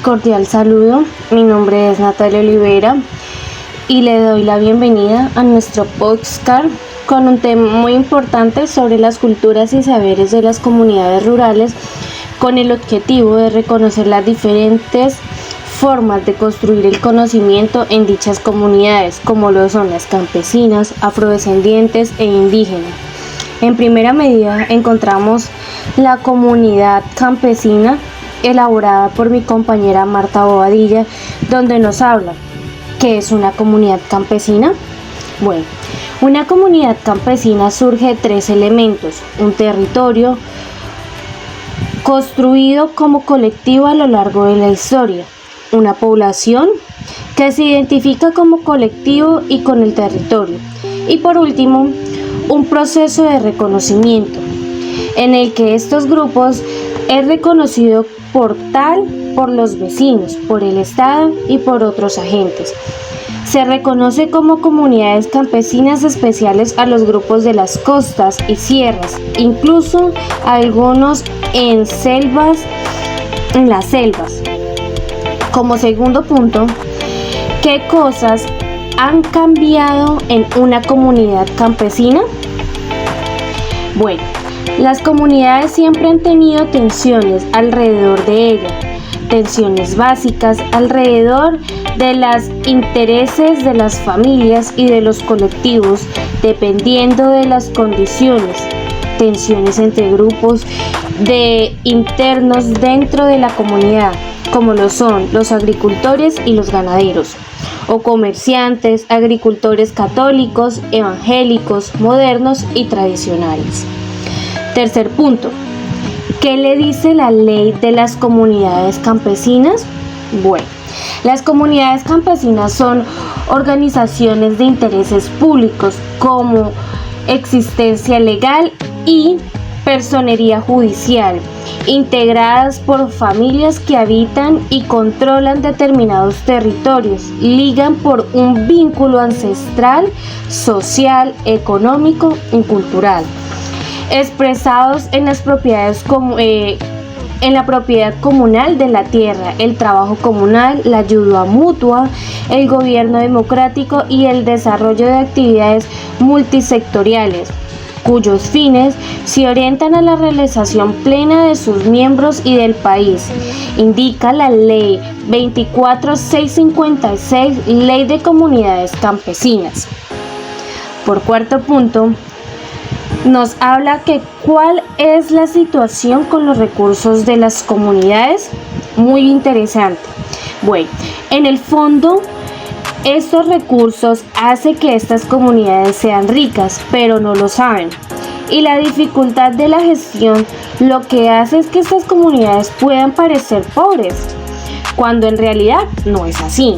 Cordial saludo, mi nombre es Natalia Olivera y le doy la bienvenida a nuestro podcast con un tema muy importante sobre las culturas y saberes de las comunidades rurales, con el objetivo de reconocer las diferentes formas de construir el conocimiento en dichas comunidades, como lo son las campesinas, afrodescendientes e indígenas. En primera medida encontramos la comunidad campesina, elaborada por mi compañera Marta Bobadilla, donde nos habla ¿qué es una comunidad campesina? Bueno, una comunidad campesina surge de tres elementos: un territorio construido como colectivo a lo largo de la historia, una población que se identifica como colectivo y con el territorio, y por último, un proceso de reconocimiento en el que estos grupos es reconocido por los vecinos, por el Estado y por otros agentes. Se reconoce como comunidades campesinas especiales a los grupos de las costas y sierras, incluso algunos en las selvas. Como segundo punto, ¿qué cosas han cambiado en una comunidad campesina? Bueno, las comunidades siempre han tenido tensiones alrededor de ella, tensiones básicas alrededor de los intereses de las familias y de los colectivos, dependiendo de las condiciones, tensiones entre grupos internos dentro de la comunidad, como lo son los agricultores y los ganaderos, o comerciantes, agricultores católicos, evangélicos, modernos y tradicionales. Tercer punto, ¿qué le dice la ley de las comunidades campesinas? Bueno, las comunidades campesinas son organizaciones de intereses públicos como existencia legal y personería judicial, integradas por familias que habitan y controlan determinados territorios, ligan por un vínculo ancestral, social, económico y cultural, expresados en las propiedades en la propiedad comunal de la tierra, el trabajo comunal, la ayuda mutua, el gobierno democrático y el desarrollo de actividades multisectoriales, cuyos fines se orientan a la realización plena de sus miembros y del país, indica la Ley 24656, Ley de Comunidades Campesinas. Por cuarto punto, nos habla que cuál es la situación con los recursos de las comunidades. Muy interesante. Bueno, en el fondo, estos recursos hacen que estas comunidades sean ricas, pero no lo saben. Y la dificultad de la gestión lo que hace es que estas comunidades puedan parecer pobres, cuando en realidad no es así.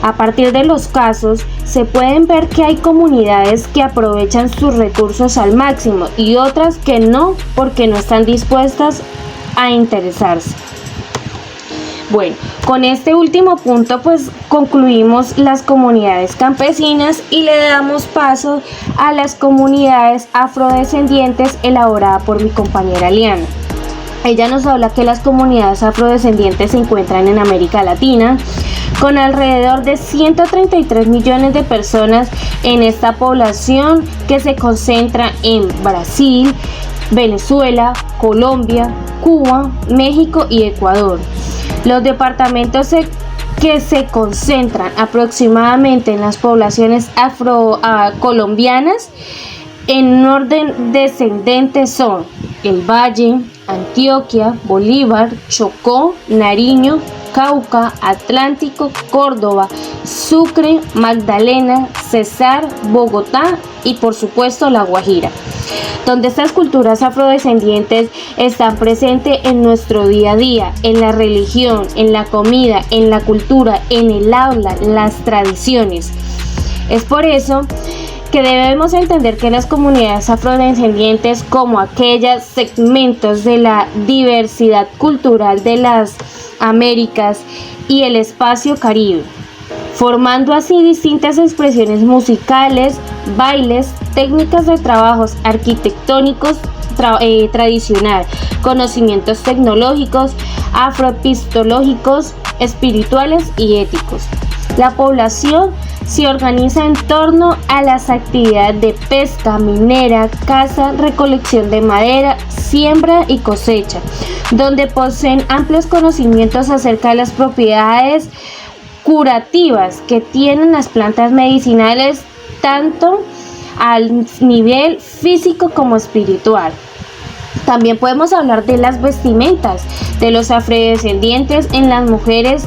A partir de los casos, se pueden ver que hay comunidades que aprovechan sus recursos al máximo y otras que no, porque no están dispuestas a interesarse. Bueno, con este último punto pues concluimos las comunidades campesinas y le damos paso a las comunidades afrodescendientes elaborada por mi compañera Liana. Ella nos habla que las comunidades afrodescendientes se encuentran en América Latina, con alrededor de 133 millones de personas en esta población, que se concentra en Brasil, Venezuela, Colombia, Cuba, México y Ecuador. Los departamentos que se concentran aproximadamente en las poblaciones afrocolombianas en orden descendente son el Valle, Antioquia, Bolívar, Chocó, Nariño, Cauca, Atlántico, Córdoba, Sucre, Magdalena, Cesar, Bogotá y por supuesto La Guajira, donde estas culturas afrodescendientes están presentes en nuestro día a día, en la religión, en la comida, en la cultura, en el habla, las tradiciones. Es por eso que debemos entender que las comunidades afrodescendientes, como aquellos segmentos de la diversidad cultural de las Américas y el espacio Caribe, formando así distintas expresiones musicales, bailes, técnicas de trabajos arquitectónicos, tradicional, conocimientos tecnológicos, afroepistológicos, espirituales y éticos. La población se organiza en torno a las actividades de pesca, minera, caza, recolección de madera, siembra y cosecha, donde poseen amplios conocimientos acerca de las propiedades curativas que tienen las plantas medicinales, tanto al nivel físico como espiritual. También podemos hablar de las vestimentas de los afrodescendientes. En las mujeres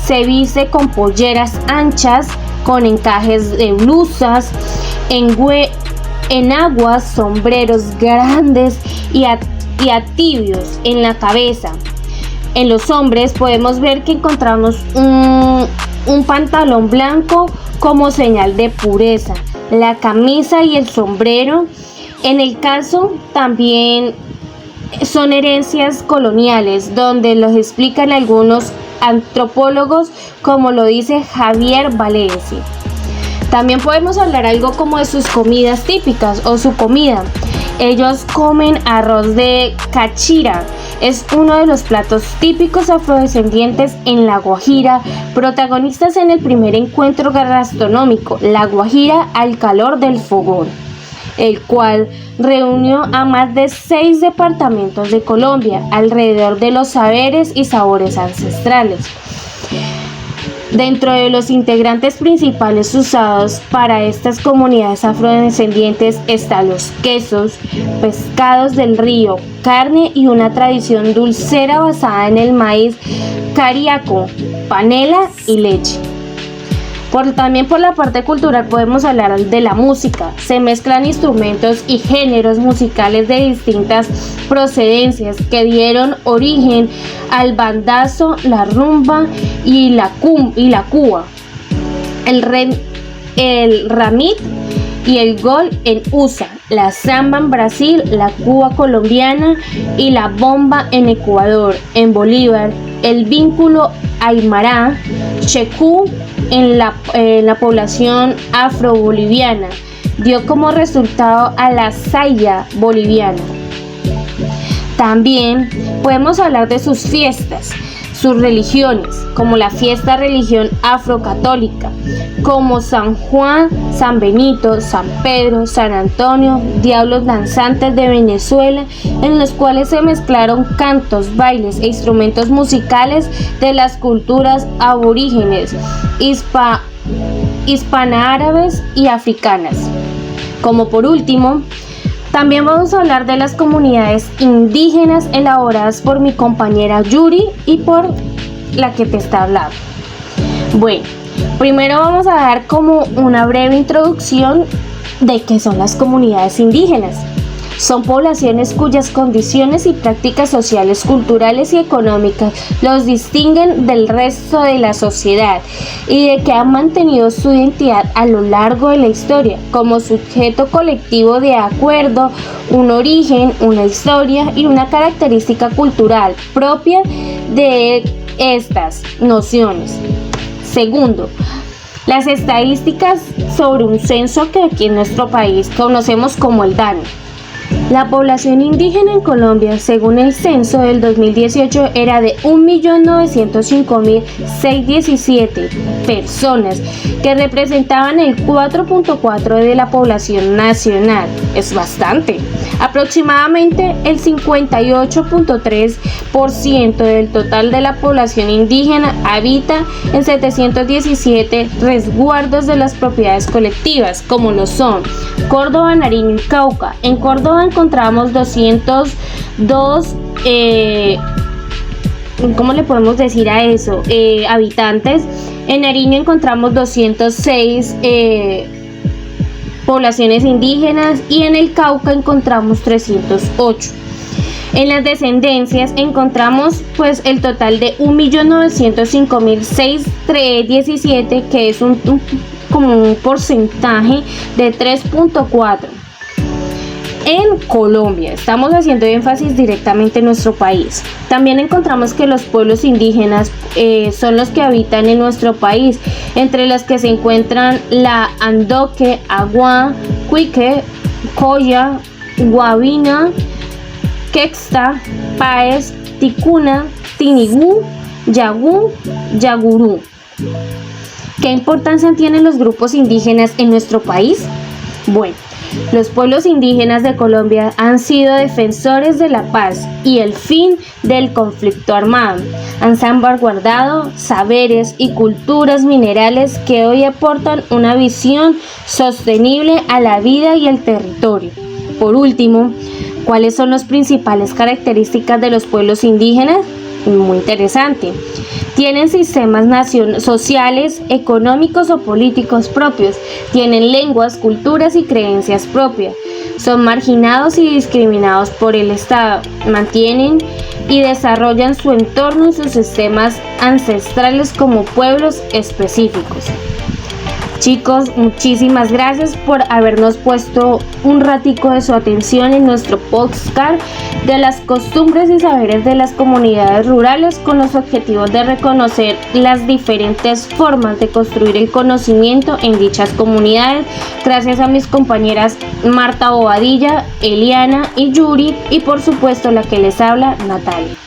se viste con polleras anchas, con encajes de blusas, en aguas, sombreros grandes y atibios en la cabeza. En los hombres podemos ver que encontramos un pantalón blanco como señal de pureza, la camisa y el sombrero. En el caso también son herencias coloniales, donde los explican algunos antropólogos, como lo dice Javier Valencia. También podemos hablar algo como de sus comidas típicas o su comida. Ellos comen arroz de cachira. Es uno de los platos típicos afrodescendientes en La Guajira, protagonistas en el primer encuentro gastronómico, La Guajira al calor del fogón, el cual reunió a más de 6 departamentos de Colombia alrededor de los saberes y sabores ancestrales. Dentro de los integrantes principales usados para estas comunidades afrodescendientes están los quesos, pescados del río, carne y una tradición dulcera basada en el maíz cariaco, panela y leche. También por la parte cultural podemos hablar de la música. Se mezclan instrumentos y géneros musicales de distintas procedencias que dieron origen al bandazo, la rumba y la cuba, el ramit y el gol en USA, la samba en Brasil, la cuba colombiana y la bomba en Ecuador. En Bolívar, el vínculo aymara, checú en la población afro-boliviana dio como resultado a la saya boliviana. También podemos hablar de sus fiestas, sus religiones, como la fiesta religión afrocatólica, como San Juan, San Benito, San Pedro, San Antonio, Diablos Danzantes de Venezuela, en los cuales se mezclaron cantos, bailes e instrumentos musicales de las culturas aborígenes, hispanoárabes y africanas. Como por último, también vamos a hablar de las comunidades indígenas elaboradas por mi compañera Yuri y por la que te está hablando. Bueno, primero vamos a dar como una breve introducción de qué son las comunidades indígenas. Son poblaciones cuyas condiciones y prácticas sociales, culturales y económicas los distinguen del resto de la sociedad y de que han mantenido su identidad a lo largo de la historia como sujeto colectivo de acuerdo, un origen, una historia y una característica cultural propia de estas nociones. Segundo, las estadísticas sobre un censo que aquí en nuestro país conocemos como el DANE. La población indígena en Colombia, según el censo del 2018, era de 1.905.617 personas, que representaban el 4.4% de la población nacional. Es bastante. Aproximadamente el 58.3% del total de la población indígena habita en 717 resguardos de las propiedades colectivas, como lo son Córdoba, Nariño y Cauca. En Córdoba encontramos 202, ¿cómo le podemos decir a eso? Habitantes. En Nariño encontramos 206 poblaciones indígenas y en el Cauca encontramos 308. En las descendencias encontramos pues el total de 1.905.617, que es como un porcentaje de 3.4%. En Colombia, estamos haciendo énfasis directamente en nuestro país. También encontramos que los pueblos indígenas son los que habitan en nuestro país, entre los que se encuentran la Andoque, Agua, Cuique, Coya, Guavina, Quexta, Paez, Ticuna, Tinigú, Yagú, Yagurú. ¿Qué importancia tienen los grupos indígenas en nuestro país? Bueno, los pueblos indígenas de Colombia han sido defensores de la paz y el fin del conflicto armado. Han salvaguardado saberes y culturas minerales que hoy aportan una visión sostenible a la vida y el territorio. Por último, ¿cuáles son las principales características de los pueblos indígenas? Muy interesante. Tienen sistemas sociales, económicos o políticos propios. Tienen lenguas, culturas y creencias propias. Son marginados y discriminados por el Estado. Mantienen y desarrollan su entorno y sus sistemas ancestrales como pueblos específicos. Chicos, muchísimas gracias por habernos puesto un ratico de su atención en nuestro podcast de las costumbres y saberes de las comunidades rurales con los objetivos de reconocer las diferentes formas de construir el conocimiento en dichas comunidades. Gracias a mis compañeras Marta Bobadilla, Eliana y Yuri y por supuesto la que les habla, Natalia.